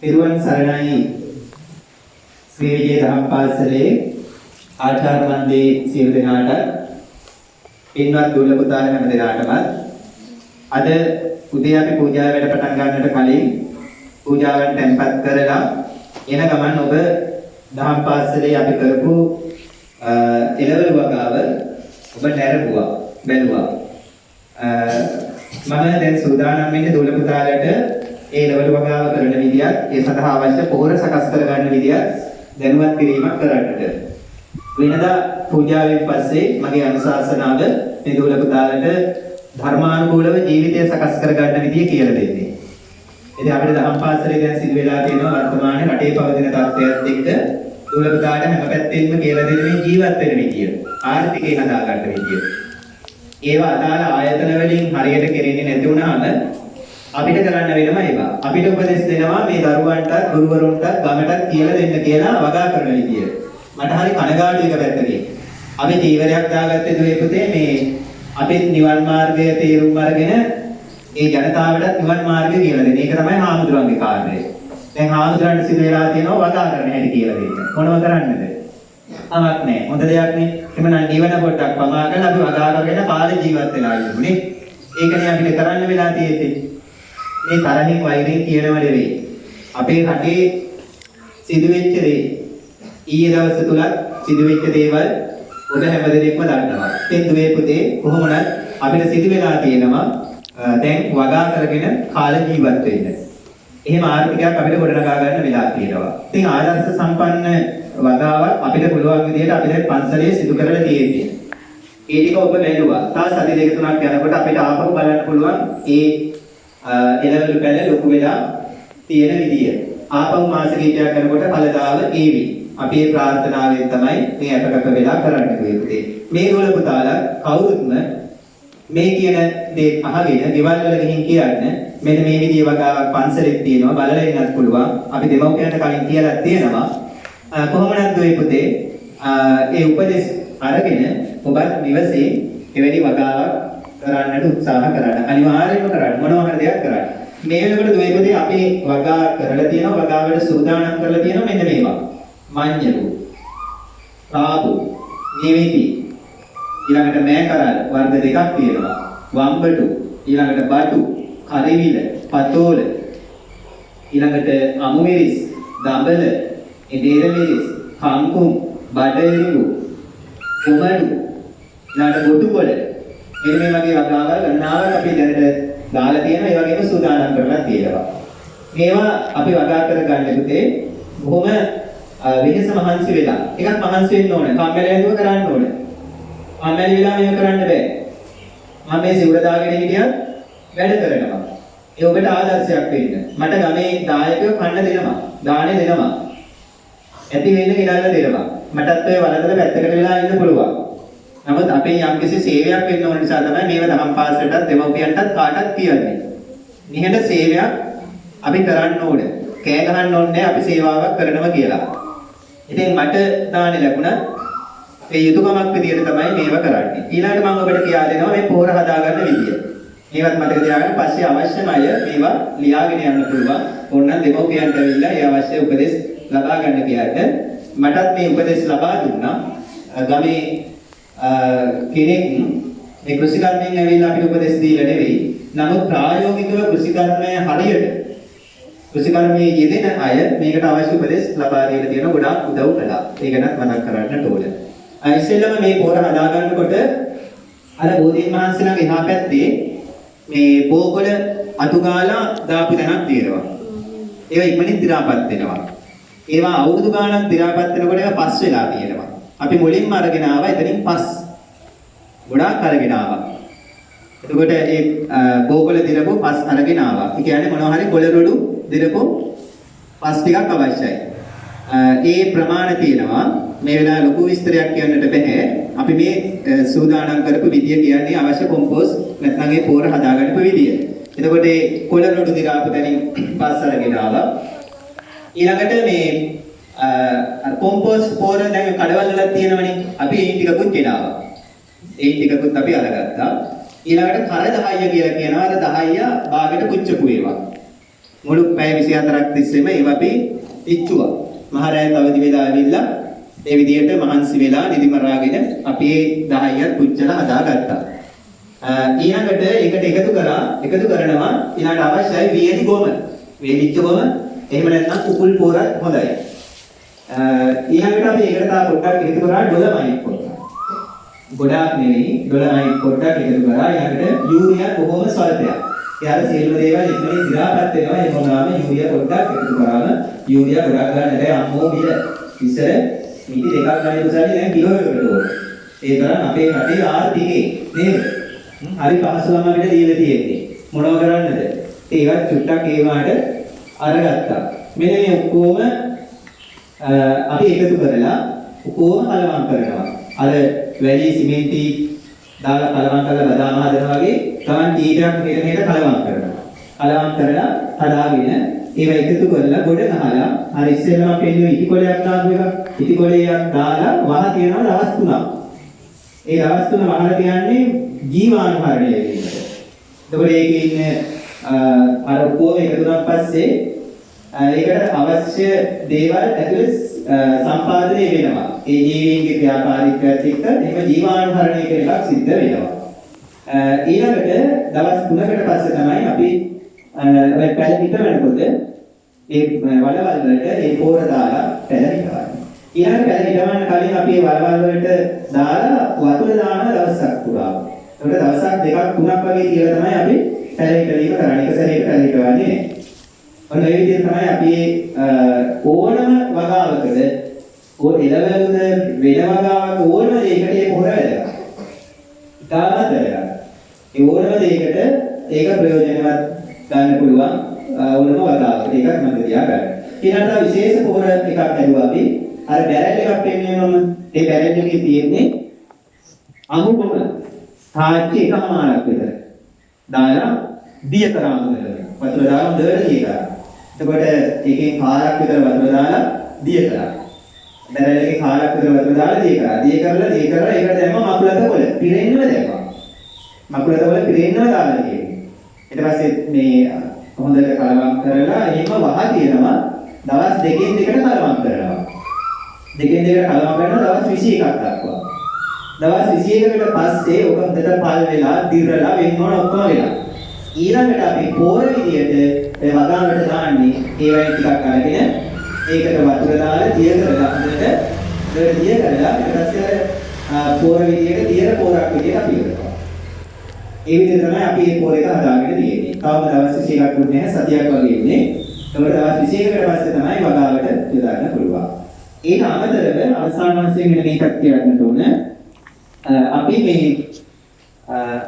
පිරුවන් සරණයි ශ්‍රී විජය දහම් පාසලේ ආචාර්ය මණ්ඩලයේ සියලු දෙනාට පින්වත් දුල පුතාලා හැම දෙනාටම අද උදේ අපි පූජාව වැඩ පටන් ගන්නට කලින් පූජාවන් tempත් කරලා එන ගමන් ඔබ දහම් පාසලේ අපි කරපු එළවලු වගාව ඔබ නැරඹුවා බැලුවා මම දැන් සූදානම් වෙන්නේ දුල පුතාලට ඒ එළවලු වගාව කරන විදියත් ඒ සඳහා අවශ්‍ය පොහොර සකස් කර ගන්න විදියත් දැනුවත් කිරීමක් කරන්නට වෙනදා පූජාවෙන් පස්සේ මගේ අනුශාසනාව මේ දුල පුතාලට ධර්මානුකූලව ජීවිතය සකස් කර ගන්න විදිය කියලා දෙන්නේ. ඉතින් අපිට දහම් පාසලේ දැන් සිදු වෙලා තියෙනවා වර්තමානයේ රටේ පවතින තත්ත්වයත් එක්ක දුල පුතාලට හැම පැත්තෙන්ම කියලා දෙන්නේ ජීවත් වෙන විදිය, ආර්ථිකය හදා ගන්න විදිය. ඒවා අදාළ ආයතන වලින් හරියට කෙරෙන්නේ නැති වුණාම අපිට කරන්න වෙනවා ඒවා. අපිට උපදෙස් දෙනවා මේ දරුවන්ට, ගුරුවරුන්ට, ගමටත් කියලා දෙන්න කියලා වගා කරන විදිය. මට හරි කනගාටු එක පැත්තකින්. අපි ජීවරයක් දාගත්තේ දුවේ පුතේ මේ අපේ නිවන් මාර්ගය තේරුම් අරගෙන ඒ ජනතාවට නිවන් මාර්ගය කියලා දෙන. ඒක තමයි හාමුදුරන්ගේ කාර්යය. දැන් හාමුදුරන්ට සිදු වෙලා තියෙනවා වගා කරන්න හැටි කියලා දෙන්න. මොනව කරන්නද? අමක් නැහැ. හොඳ දෙයක් නේ. එමනම් නිවන පොඩ්ඩක් පමා කරලා අපි වගා කරගෙන කාලේ ජීවත් වෙලා ඉන්නුනේ. ඒකනේ අපිට කරන්න වෙලා තියෙන්නේ. මේ තරහින් වෛරයෙන් කියනව නෙවෙයි. අපේ රටේ සිදුවෙච්ච දේ ඊයේ දවස් තුලත් සිදුවෙච්ච දේවල් ඔබ හැමදෙනෙක්ම දන්නවා. ඉතින් දුවේ පුතේ කොහොමද අපිට සිදු වෙලා තියෙනවා දැන් වගා කරගෙන කාල ජීවත් වෙන්න. එහෙම ආර්ථිකයක් අපිට ගොඩනගා ගන්න වෙලා තියෙනවා. ඉතින් ආදර්ශ සම්පන්න වගාවක් අපිට පුළුවන් විදිහට අපි දැන් පන්සලේ සිදු කරලා තියෙන්නේ. ඒ ටික ඔබ බැලුවා. තා සති දෙක තුනක් යනකොට අපිට ආපහු බලන්න පුළුවන් ඒ එළවලු පැල ලොකු වෙලා තියෙන විදිය. ආපහු මාස කිහිපයක් යනකොට ඵලදාව ඒවි. අපේ ප්‍රාර්ථනාවෙන් තමයි මේ අපකක වෙලා කරන්න වෙන්නේ. මේ දුල පුතාලා කවුරුත්ම මේ කියන දේ අහගෙන ගෙවල් වල ගිහින් කියන්න මෙන්න මේ විදිය වගාවක් පන්සලෙත් තියෙනවා බලලා ඉන්නත් පුළුවන්. අපි දෙමව්පියන්ට කලින් කියලා තියෙනවා. කොහොමද දුවේ පුතේ ඒ උපදෙස් අරගෙන ඔබත් නිවසේ එවැනි වගාවක් කරන්නට උත්සාහ කරන්න. අනිවාර්යයෙන්ම කරන්න. මොනවා හරි දෙයක් කරන්න. මේ වෙනකොට දුවේ පුතේ අපි වගා කරලා තියෙනවා වගාවට සූදානම් කරලා තියෙනවා මෙන්න මේවා. මඤ්ඤරු, රාබු, නිවිති, ඊළඟට මෑකරල් වර්ග දෙකක් තියෙනවා. වම්බටු, ඊළඟට බටු, කරිවිල, පතෝල, ඊළඟට අමුමිරිස්, දඹල, ඉදේරමිරිස්, කංකුම්, බඩරිඟු, කුමඩු, ඊළඟට බොටුකොළ. මෙන්න මේ වගේ වගාවල් ගණනාවක් අපි දැනට දාලා තියෙනවා. ඒ වගේම සූදානම් කරලා තියෙනවා. මේවා අපි වගා කර ගන්න පුතේ බොහොම වෙනස මහන්සි වෙලා. එකක් මහන්සි වෙන්න ඕනේ. කම්මැලි ඇදුව කරන්න ඕනේ. කම්මැලි වෙලා මේක කරන්න බෑ. මම මේ සිවුර දාගෙන හිටියත් වැඩ කරනවා. ඒ ඔබට ආදර්ශයක් වෙන්න. මට ගමේ දායකයෝ කන්න දෙනවා. දානේ දෙනවා. ඇති වෙන්න ඉලල්ල දෙනවා. මටත් ඔය වලදල පැත්තකට වෙලා ඉන්න පුළුවන්. නමුත් අපේ යම්කිසි සේවයක් වෙන්න ඕන නිසා තමයි මේව දහම් පාසලටත් දෙමව්පියන්ටත් කාටත් කියන්නේ. නිහඬ සේවයක් අපි කරන්න ඕනේ. කෑ ගහන්න ඕනේ අපි සේවාවක් කරනවා කියලා. ඉතින් මට දාන්නේ ලැබුණා ඒ යුතුයකමක් විදියට තමයි මේව කරන්නේ. ඊළඟට මම ඔබට කියා දෙනවා මේ පොහොර හදාගන්න විදිය. මේවත් මතක තියාගන්න පස්සේ අවශ්‍යම අය මේවා ලියාගෙන යන්න පුළුවන්. ඕනනම් දෙමව්පියන්ට ඇවිල්ලා ඒ අවශ්‍ය උපදෙස් ලබා ගන්න කියන්න. මටත් මේ උපදෙස් ලබා දුන්නා. ගමේ කෙනෙක් මේ කෘෂිකර්මයෙන් ඇවිල්ලා අපිට උපදෙස් දීලා නෙවෙයි. නමුත් ප්‍රායෝගිකව කෘෂිකර්මය හරියට කෘෂිකර්මයේ යෙදෙන අය මේකට අවශ්‍ය උපදෙස් ලබා දීලා තියෙන ගොඩාක් උදව් කළා. ඒකනත් මතක් කරගන්න ඕනේ. ඉස්සෙල්ලම මේ පොර හදා ගන්නකොට අර බෝධීන් වහන්සේලාගේ එහා පැත්තේ මේ බෝකොළ අතු ගාලා දාපු තැනක් තියෙනවා. ඒවා ඉක්මනින් දි รา පත් වෙනවා. ඒවා අවුරුදු ගාණක් දි รา පත් වෙනකොට ඒවා පස් වෙලා තියෙනවා. අපි මුලින්ම අරගෙන ආවා එතනින් පස්. ගොඩාක් අරගෙන ආවා. එතකොට ඒ බෝකොළ දිරපු පස් අරගෙන ආවා. ඒ කියන්නේ මොනවා හරි කොළ රොඩු දිරපු පස් ටිකක් අවශ්‍යයි. ඒ ප්‍රමාණ තියෙනවා. මේ වෙලාවේ ලොකු විස්තරයක් කියන්නට බෑ. අපි මේ සූදානම් කරපු විදිය කියන්නේ අවශ්‍ය කොම්පෝස්ට් නැත්නම් ඒ පොර හදාගන්නපු විදිය. එතකොට ඒ කොළ රොඩු දි รา පතනින් පස් අරගෙන ආවා. ඊළඟට මේ කොම්පෝස්ට් පොර දැන් කඩවල වල තියෙනවනේ. අපි ඒ ටිකකුත් ගෙනාවා. ඒ ටිකකුත් අපි අරගත්තා. ඊළඟට කර 10 කියලා කියනවා. අර 10 භාගයට පුච්චපු ඒවා. මුළු පැය 24ක් තිස්සේම ඒවා අපි ඉච්චුවා. මහරෑ තවදි වෙලා ඇවිල්ලා ඒ විදිහට මහන්සි වෙලා නිදි මරාගෙන අපි 10ක් පුච්චලා හදාගත්තා. ඊළඟට ඒකට එකතු කරනවා ඊළඟට අවශ්‍යයි වේදි ගොම. වේදිච්ච ගොම එහෙම නැත්නම් කුකුල් පොරත් හොඳයි. ඊළඟට අපි ඒකට තා පොඩ්ඩක් එකතු කරා ඩොලමයිට් පොඩ්ඩක්. ගොඩාක් නෙවෙයි ඩොලමයිට් පොඩ්ඩක් එකතු කරා. ඊළඟට යූරියා බොහොම ස්වල්පයක්. යාර සියලුම දේවල් එක්කම දිරාපත් වෙනවා. ඒ වගේම යූරියා පොඩ්ඩක් එකතු කරාම යූරියා ගොඩක් ගන්න බෑ අම්මෝ මිල. ඉස්සර මිටි දෙකක් ගන්න උසාවිය දැන් කිලෝ එකකට ඕන. ඒ තරම් අපේ රටේ ආර්ථිකේ නේද? හරි පහසු ළම අපිට දීලා තියෙන්නේ. මොනව කරන්නද? ඒවත් චුට්ටක් ඒ වාට අරගත්තා. මෙන්න මේ ඔක්කොම අපි එකතු කරලා ඔක්කොම කලවම් කරනවා. අර වැලි සිමෙන්ති දාලා කලවම් කරලා බදාම හදනවා වගේ තමන් කීටයක් මෙහෙට කලවම් කරනවා. කලවම් කරලා හදාගෙන ඒව එකතු කරලා ගොඩ ගහලා අර ඉස්සෙල්ලාම පෙන්නුවේ ඉටිකොලයක් දාපු එක. ඉටිකොලයක් දාලා වහ තියනවා දවස් 3ක්. ඒ දවස් 3 වහලා තියන්නේ ජීවාණුහරණය වීමට. එතකොට ඒකේ ඉන්න අර ඔක්කොම එකතු වුණාන් පස්සේ ඒකට අවශ්‍ය දේවල් ඇතුලේ සම්පාදනය වෙනවා. ඒ ජීවීන්ගේ ක්‍රියාකාරීත්වයත් එක්ක එහෙම ජීවාණුහරණය කියන එකක් සිද්ධ වෙනවා. ඊළඟට දවස් 3කට පස්සේ තමයි අපි ඔය පැල පිට වෙනකොට ඒ වලවල් වලට ඒ පොර දාලා පැල පිටවන්නේ. ඊළඟ පැල පිටවන්න කලින් අපි ඒ වලවල් වලට දාලා වතුර දානවා දවසක් පුරා. ඒකට දවසක් දෙකක් තුනක් වගේ කියලා තමයි අපි පැල පිටවීම කරන්නේ. එක සැරේට පැල පිටවන්නේ නැහැ. ඔන්න ඒ විදිහට තමයි අපි ඕනම වගාවකද එළවලුද වෙන වගාවක ඕනම දෙයකට ඒ පොර වැදගත්. ඉතාමත් වැදගත්. ඒ ඕනම දෙයකට ඒක ප්‍රයෝජනවත් ගන්න පුළුවන් ඕනම වගාවකට ඒකත් මම තියාගන්න. ඊළඟට විශේෂ පොර එකක් ඇදුවා අපි. අර බැරල් එකක් පෙන්වන්නම ඒ බැරල් එකේ තියෙන්නේ අමු කොම තාච්චි එකමාරක් විතර. දාලා දිය කරාම වතුර දාලා දෙවල දිය කරා. එතකොට එකෙන් කාලක් විතර වතුර දාලා දිය කරා. බැරල් එකේ කාලක් විතර වතුර දාලා දිය කරා. දිය කරලා ඒකට දැම්ම මකුලත වල පිරෙන්නම දැම්මා. මකුලත වල පිරෙන්නම දාලා තියෙන්නේ. ඊට පස්සේ මේ හොඳට කලවම් කරලා එහෙම වහ තියෙනවා. දවස් දෙකෙන් දෙකට කලවම් කරනවා. දෙකෙන් දෙකට කලවම් කරනවා දවස් 21ක් දක්වා. දවස් 21කට පස්සේ ඔක හොඳට පල් වෙලා දිරලා වෙන්නෝන ඔක්කොම වෙලා. ඊළඟට අපි පොර විදියට ඒ වගාවට දාන්නේ ඒ වගේ ටිකක් අරගෙන ඒකට වතුර දාලා දිය කරලා හොඳට දිය කරලා ඊට පස්සේ පොර විදියට දියර පොරක් විදියට අපි කරනවා. ඒ විදිහට තමයි අපි මේ පොර එක හදාගෙන තියෙන්නේ. තවම දවස් 21ක් වුණේ නැහැ සතියක් වගේ ඉන්නේ. ඒකට දවස් 21කට පස්සේ තමයි වගාවට යොදාගන්න පුළුවන්. ඊට අමතරව අවසාන වශයෙන් මෙන්න මේකක් කියන්න ඕන. අපි මේ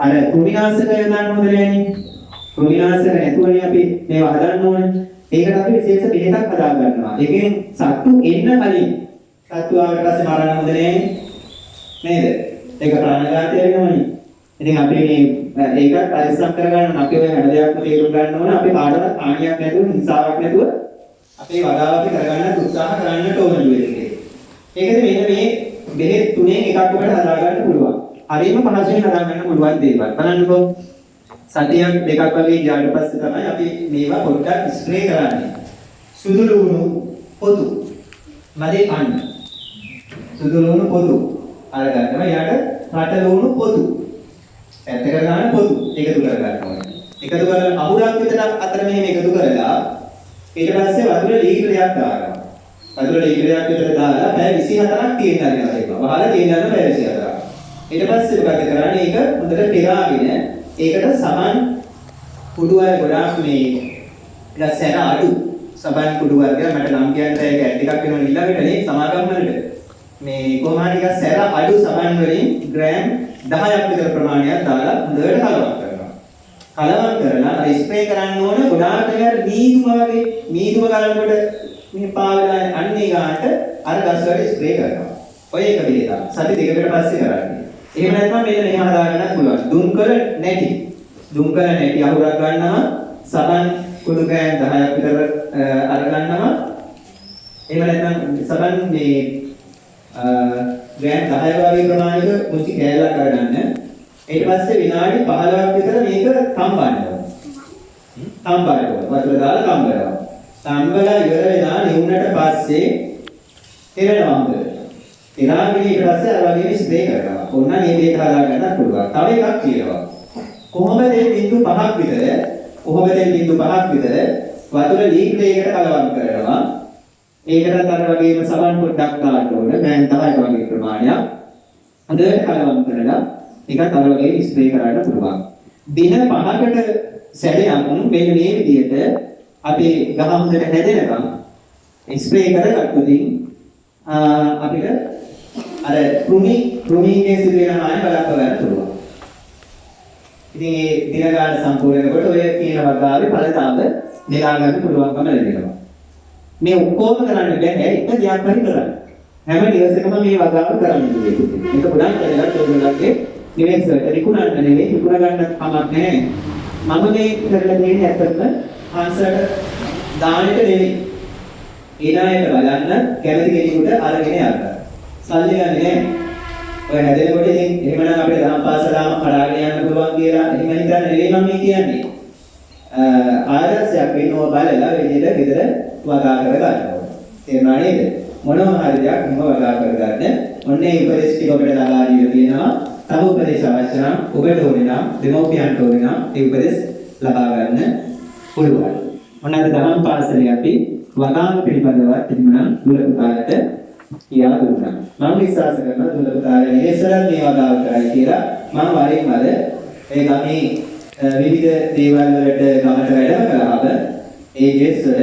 අර කුමිනාශක යොදන්න හොඳ නෑනේ. කුමිනාශක නැතුවනේ අපි මේවා හදන්න ඕනේ. ඒකට අපි විශේෂ බෙහෙතක් හදා ගන්නවා. ඒකෙන් සත්තු එන්න කලින් සත්තු ආවට පස්සේ මරන්න හොඳ නෑනේ. නේද? ඒක ප්‍රාණඝාතය වෙනවනේ. ඉතින් අපි මේ ඒකත් පරිස්සම් කරගන්න අපි ඔය හැම දෙයක්ම තේරුම් ගන්න ඕන. අපි කාටවත් හානියක් නැතුව හිංසාවක් නැතුව අපේ වගාව අපි කරගන්න උත්සාහ කරන්නට ඕන දුවේකේ. ඒකද මෙන්න මේ බෙහෙත් තුනෙන් එකක් ඔබට හදා ගන්න පුළුවන්. හරියම පහසුවෙන් හදා ගන්න පුළුවන් දේවල්. බලන්නකෝ. සතියක් දෙකක් වගේ ගියාට පස්සේ තමයි අපි මේවා පොඩ්ඩක් ස්ප්‍රේ කරන්නේ. සුදු ලුණු පොතු. මදේ කන්න. සුදු ලුණු පොතු. අරගන්නවා. ඊට රට ලුණු පොතු. පැත්තකට දාන පොතු එකතු කර ගන්න ඕනේ. එකතු කරලා අහුරක් විතර අතර මෙහෙම එකතු කරලා ඊට පස්සේ වතුර ලීටරයක් දානවා. වතුර ලීටරයක් විතර දාලා පැය 24ක් තියෙන්න හරිනවා ඒක. වහලා තියෙන්න යන පැය 24ක්. ඊට පස්සේ මොකද කරන්නේ? ඒක හොඳට පෙරාගෙන ඒකට සමන් කුඩු වල ගොඩාක් මේ ඊට සැර අඩු සබන් කුඩු වර්ග මට නම් කියන්න ඒක ඇඩ් එකක් වෙනවා ඊළඟටනේ සමාගම් වලට. මේ කොහොමද ටිකක් සැර අඩු සබන් වලින් ග්‍රෑම් 10ක් විතර ප්‍රමාණයක් දාලා හොඳට කලවම් කරනවා. කලවම් කරලා අර ස්ප්‍රේ කරන්න ඕන ගොඩාක් නේද මීදුම වගේ මීදුම ගලනකොට මේ පාවලා අන්නේ ගානට අර ගස් වල ස්ප්‍රේ කරනවා. ඔය එක විදිහට සති දෙකකට පස්සේ කරන්නේ. එහෙම නැත්නම් මෙන්න මෙහෙම හදාගන්නත් පුළුවන්. දුම්කල නැටි. දුම්කල නැටි අහුරක් ගන්නවා සබන් කුඩු ග්‍රෑම් 10ක් විතර අරගන්නවා. එහෙම නැත්නම් සබන් මේ ග්‍රෑම් 10 වගේ ප්‍රමාණයක මුචි කෑල්ලක් අරගන්න. ඊට පස්සේ විනාඩි 15ක් විතර මේක තම්බනවා. තම්බරනවා. වතුර දාලා තම්බරනවා. තම්බලා ඉවර වෙනා නිවුනට පස්සේ තිරනවා හොඳට. තිරාගෙන ඊට පස්සේ අර වගේ ස්ප්‍රේ කරනවා. ඕන නම් මේ දෙක හදා ගන්නත් පුළුවන්. තව එකක් කියනවා. කොහොමද මේ බිංදු 5ක් විතර වතුර ලීටරයකට කලවම් කරනවා. ඒකටත් අර වගේම සබන් පොඩ්ඩක් දාන්න ඕන. මෑන් තමයි වගේ ප්‍රමාණයක්. හොඳට කලවම් කරලා ඒකත් අර වගේ ස්ප්‍රේ කරන්න පුළුවන්. දින 5කට සැරයක් මෙන්න මේ විදිහට අපි ගහ හොඳට හැදෙනකම් ස්ප්‍රේ කරගත්තොත් අපිට අර කෘමීන්ගේ සිදුවෙන හානි බලන්න පුළුවන්. ඉතින් මේ දින ගාන සම්පූර්ණ වෙනකොට ඔය කියන වගාවේ ඵලතාව නෙලා ගන්න පුළුවන්කම ලැබෙනවා. මේ ඔක්කොම කරන්න බෑ එක දෙයක් හරි කරන්න. හැම දිවසකම මේ වගාව කරන්න ඕනේ. ඒක පුරාන් කරලා ඔයගොල්ලන්ගේ නිවෙස් රිකුණන්න නෙවෙයි රිකුණ ගන්න කමක් නැහැ. මම මේ කරලා දෙන්නේ ඇත්තටම ආන්සර්ට දානෙට නෙවෙයි. ඊනායට බලන්න කැමති කෙනෙකුට අරගෙන යන්න. සල්ලි ගන්නේ නැහැ. ඔය හැදෙනකොට ඉතින් එහෙමනම් අපිට දහම් පාසලාම කඩාගෙන යන්න පුළුවන් කියලා එහෙම හිතන්න නෙවෙයි මම මේ කියන්නේ. ආදර්ශයක් වෙනව බලලා විදිහට ගෙදර වගා කරගන්න ඕනේ. තේරුණා නේද? මොනවා හරි දෙයක් මොව වගා කරගන්න. ඔන්නේ උපදේශ ටික ඔබට දාලා දීලා තියෙනවා. තව උපදේශ අවශ්‍ය නම් ඔබට ඕනේ නම් දෙමව්පියන්ට ඕනේ නම් ඒ උපදේශ ලබා ගන්න පුළුවන්. මොනවාද දහම් පාසලේ අපි වගාම පිළිබඳව තිබුණා දුර පුතාලට කියා දුන්නා. මම විශ්වාස කරනවා දුර පුතාලේ ඉස්සරහ මේ වගාව කරයි කියලා. මම වරින් වර ඒ ගමේ විවිධ දේවල් වලට ගමට වැඩම කළාම ඒ ගෙස්වල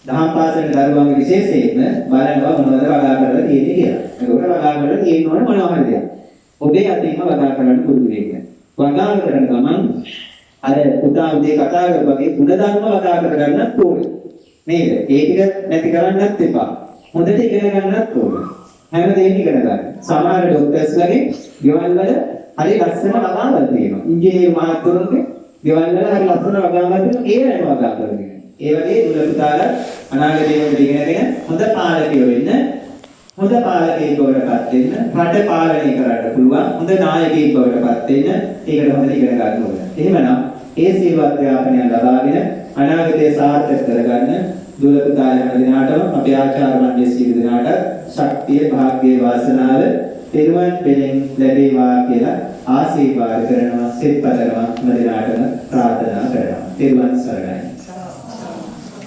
දහම් පාසලේ දරුවන්ගේ විශේෂයෙන්ම බලනවා මොනවද වගා කරලා තියෙන්නේ කියලා. ඒකට වගා කරලා තියෙන්න ඕනේ මොනවා හරි දෙයක්. ඔබේ අතින්ම වගා කරන්න පුරුදු වෙන්න. වගා කරන ගමන් අර පුතා උදේ කතා කරපුවාගේ ගුණධර්ම වගා කරගන්නත් ඕනේ. නේද? ඒ ටික නැති කරන්නත් එපා. හොඳට ඉගෙන ගන්නත් ඕනේ. හැමදේම ඉගෙන ගන්න. සමහර ડોක්ටර්ස්ලාගේ ගෙවල් වල හරි ලස්සන වගාවල් තියෙනවා. ඉංජිනේරු මහත්වරුන්ගේ ගෙවල් වල හරි ලස්සන වගාවල් තියෙනවා. ඒ වෙනම වගා කරගෙන. ඒ වගේ දුර පුතාලා අනාගතයේදී ඉගෙනගෙන හොඳ පාලකයෝ වෙන්න, හොඳ පාලකයෙක් බවට පත් වෙන්න, රට පාලනය කරන්න පුළුවන්, හොඳ නායකයෙක් බවට පත් වෙන්න ඒකට හොඳට ඉගෙන ගන්න ඕනේ. එහෙමනම් ඒ සීලවත් යාපනය ලබාගෙන අනාගතය සාර්ථක කරගන්න දුර පුතාලා හැම දිනාටම අපේ ආචාර්ය මණ්ඩලයේ සියලු දෙනාට ශක්තිය, භාග්‍ය, වාසනාව පෙරවන් පෙරෙන් ලැබේවා කියලා ආශිර්වාද කරනවා, සිත පතනවා හැම දිනාටම ප්‍රාර්ථනා කරනවා. පෙරවන් සරණයි.